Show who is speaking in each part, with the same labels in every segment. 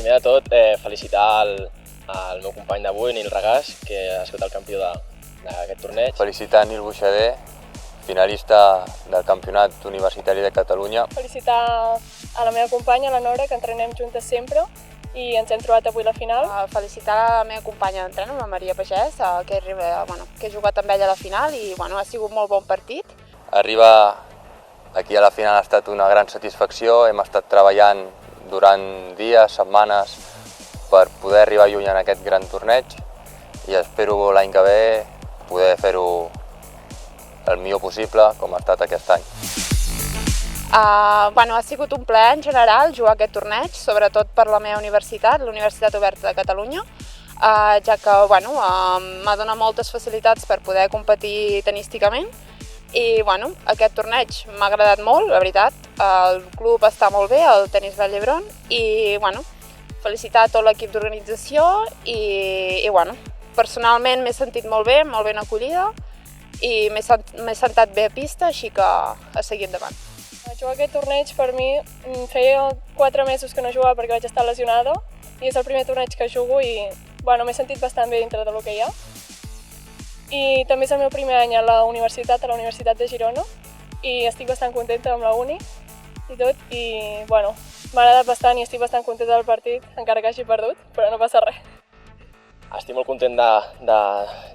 Speaker 1: Primer de tot, felicitar el meu company d'avui, Nil Regàs, que ha sigut el campió d'aquest torneig.
Speaker 2: Felicitar Nil Buixader, finalista del Campionat Universitari de Catalunya.
Speaker 3: Felicitar a la meva companya, la Nora, que entrenem juntes sempre i ens hem trobat avui a la final.
Speaker 4: Felicitar la meva companya d'entrenament, la Maria Pagès, que he jugat amb ella a la final i ha sigut molt bon partit.
Speaker 2: Arribar aquí a la final ha estat una gran satisfacció. Hem estat treballant durant dies, setmanes, per poder arribar lluny en aquest gran torneig i espero l'any que ve poder fer-ho el millor possible com ha estat aquest any.
Speaker 4: Ha sigut un plaer en general jugar aquest torneig, sobretot per la meva universitat, la Universitat Oberta de Catalunya, ja que m'ha donat moltes facilitats per poder competir tenísticament i aquest torneig m'ha agradat molt, la veritat. El club està molt bé, el tenis de Llebron, i felicitar tot l'equip d'organització i personalment m'he sentit molt ben acollida i m'he sentat bé a pista, així que a seguir endavant.
Speaker 3: Jugar aquest torneig per mi feia 4 mesos que no jugava perquè vaig estar lesionada i és el primer torneig que jugo i m'he sentit bastant bé dintre del que hi ha. I també és el meu primer any a la Universitat de Girona i estic bastant contenta amb la uni i tot i m'ha agradat bastant i estic bastant contenta del partit, encara que hagi perdut, però no passa res.
Speaker 1: Estic molt content de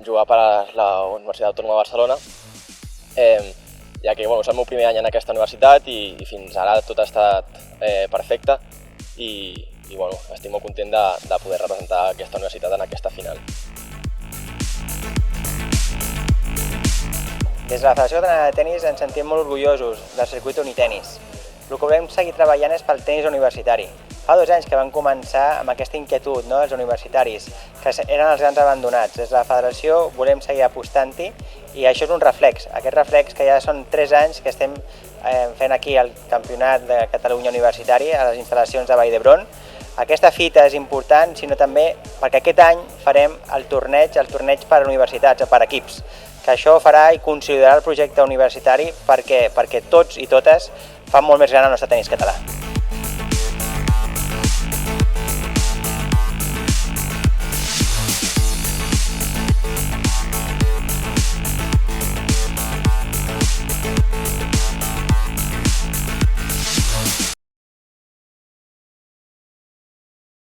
Speaker 1: jugar per a la Universitat Autònoma de Barcelona, ja que és el meu primer any en aquesta universitat i fins ara tot ha estat perfecte i estic molt content de poder representar aquesta universitat en aquesta final.
Speaker 5: Des de la Federació Catalana de Tenis ens sentim molt orgullosos del circuit Unitenis. El que volem seguir treballant és pel tenis universitari. Fa 2 anys que vam començar amb aquesta inquietud dels universitaris, que eren els grans abandonats. Des de la Federació volem seguir apostant-hi i això és un reflex. Aquest reflex que ja són 3 anys que estem fent aquí el Campionat de Catalunya Universitari a les instal·lacions de Vall d'Hebron. Aquesta fita és important, sinó també perquè aquest any farem el torneig per universitats, per equips, que això farà i consolidarà el projecte universitari perquè tots i totes fan molt més gran el nostre tenis català.